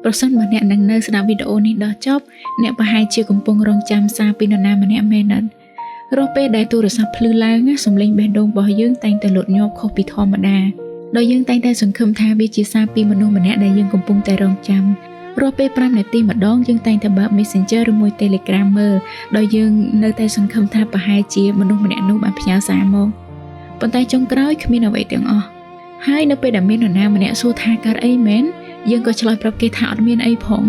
ប្រសិនបើអ្នកនឹងនៅស្ដាប់វីដេអូនេះដល់ចប់អ្នកប្រហែលជាកំពុងរងចាំសារពីនរណាម្នាក់មែនណាស់រកពេលដែលទូរស័ព្ទភ្លឺឡើងសំឡេងបេះដូងរបស់យើងតែងតែលត់ញាប់ខុសពីធម្មតាដោយយើងតែងតែសង្ឃឹមថាវាជាសារពីមនុស្សម្នាក់ដែលយើងកំពុងតែរងចាំរាល់ពេល5នាទីម្ដងយើងតែងតែបើក Messenger ឬមួយ Telegram មើលដោយយើងនៅតែសង្ឃឹមថាប្រហែលជាមនុស្សម្នាក់នោះបានផ្ញើសារមកប៉ុន្តែចុងក្រោយគ្មានអ្វីទាំងអស់ហើយនៅពេលដែលមាននរណាម្នាក់សួរថាកើតអីមែនយើងក៏ឆ្លើយប្រាប់គេថាអត់មានអីផង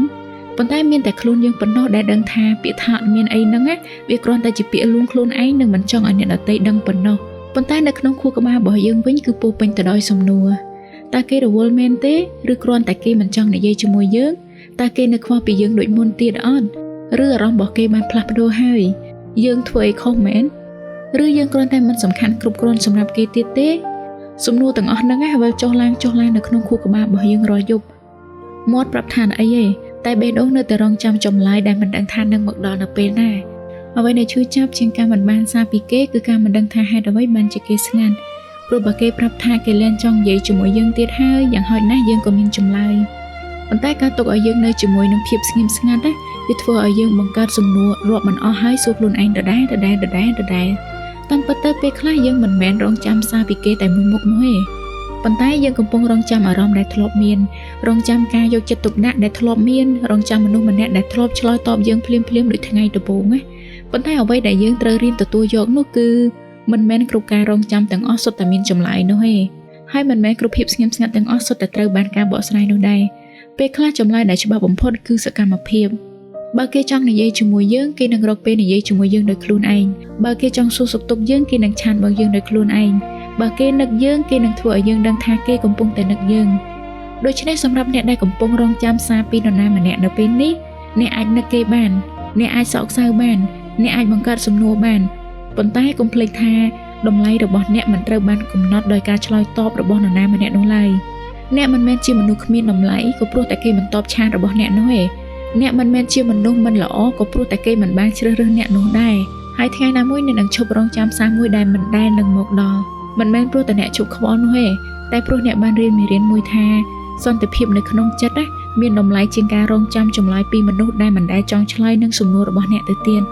ប៉ុន្តែមានតែខ្លួនយើងប៉ុណ្ណោះដែលដឹងថាពាក្យថាអត់មានអីហ្នឹងវាគ្រាន់តែជាពាក្យលួងខ្លួនឯងនិងមិនចង់ឲ្យអ្នកដទៃដឹងប៉ុណ្ណោះប៉ុន្តែនៅក្នុងខួរក្បាលរបស់យើងវិញគឺពោរពេញទៅដោយសំណួរតើគេរវល់មែនទេឬគ្រាន់តែគេមិនចង់និយាយជាមួយយើងតើគេនៅខ្វល់ពីយើងដូចមុនទៀតអត់ឬអារម្មណ៍របស់គេបានផ្លាស់ប្ដូរហើយយើងធ្វើអីខុសមែនឬយើងគ្រាន់តែមិនសំខាន់គ្រប់គ្រាន់សម្រាប់គេទៀតទេសំណួរទាំងអស់ហ្នឹងវិលចុះឡើងនៅក្នុងខួរក្បាលរបស់យើងរាល់យប់មាត់ប្រាប់ថាអីទេតែបេះដូងនៅតែរងចាំចម្លើយដែលមិនដឹងថានឹងមកដល់នៅពេលណាអ្វីដែលឈឺចាប់ជាងការមិនបានសារពីគេគឺការមិនដឹងថាហេតុអ្វីបានជាគេស្ងាត់ព្រោះបើគេប្រាប់ថាគេលែងចង់និយាយជាមួយយើងទៀតហើយយ៉ាងហោចណាស់យើងក៏មានចម្លើយប៉ុន្តែការទុកឲ្យយើងនៅជាមួយនឹងភាពស្ងៀមស្ងាត់វាធ្វើឲ្យយើងបង្កើតសំណួររាប់មិនអស់ហើយសួរខ្លួនឯងដដែលតាមពិតទៅពេលខ្លះយើងមិនមែនរងចាំសារពីគេតែមួយមុខនោះទេប៉ុន្តែយើងកំពុងរងចាំអារម្មណ៍ដែលធ្លាប់មានរងចាំការយកចិត្តទុកដាក់ដែលធ្លាប់មានរងចាំមនុស្សម្នាក់ដែលធ្លាប់ឆ្លើយតបយើងភ្លាមដូចថ្ងៃដំបូងប៉ុន្តែអ្វីដែលយើងត្រូវរៀនទទួលយកនោះគឺមិនមែនគ្រប់ការរងចាំទាំងអស់សុទ្ធតែមានចម្លើយនោះទេហើយមិនមែនគ្រប់ភាពស្ងៀមស្ងាត់ទាំងអស់សុទ្ធតែត្រូវបានការបកស្រាយនោះដែរពេលខ្លះចម្លើយដែលច្បាស់បំផុតគឺសកម្មភាពបើគេចង់និយាយជាមួយយើងគេនឹងរកពេលនិយាយជាមួយយើងដោយខ្លួនឯងបើគេចង់សួរសុខទុក្ខយើងគេនឹងឆានបើយើងដោយខ្លួនឯងបើគេនឹកយើងគេនឹងធ្វើឲ្យយើងដឹងថាគេកំពុងតែនឹកយើងដូច្នេះសម្រាប់អ្នកដែលកំពុងរងចាំសារពីនរណាម្នាក់នៅពេលនេះអ្នកអាចនឹកគេបានអ្នកអាចសោកសៅបានអ្នកអាចបង្កើតសំណួរបានប៉ុន្តែកុំភ្លេចថាតម្លៃរបស់អ្នកមិនត្រូវបានកំណត់ដោយការឆ្លើយតបរបស់នរណាម្នាក់នោះឡើយអ្នកមិនមែនជាមនុស្សគ្មានតម្លៃក៏ព្រោះតែគេមិនតបឆានរបស់អ្នកនោះទេអ្នកមិនមែនជាមនុស្សមិនល្អក៏ព្រោះតែគេមិនបានជ្រើសរើសអ្នកនោះដែរហើយថ្ងៃណាមួយអ្នកនឹងឈប់រងចាំសារមួយដែលមិនដែលនឹងមកដល់មិនមែនព្រោះតែអ្នកជប់ខ្វល់នោះទេតែព្រោះអ្នកបានរៀនមេរៀនមួយថាសន្តិភាពនៅក្នុងចិត្តមានតម្លៃជាងការរងចាំចម្លើយពីមនុស្សដែលមិនដែលចង់ឆ្លើយនឹងសំណួររបស់អ្នកទៅទៀត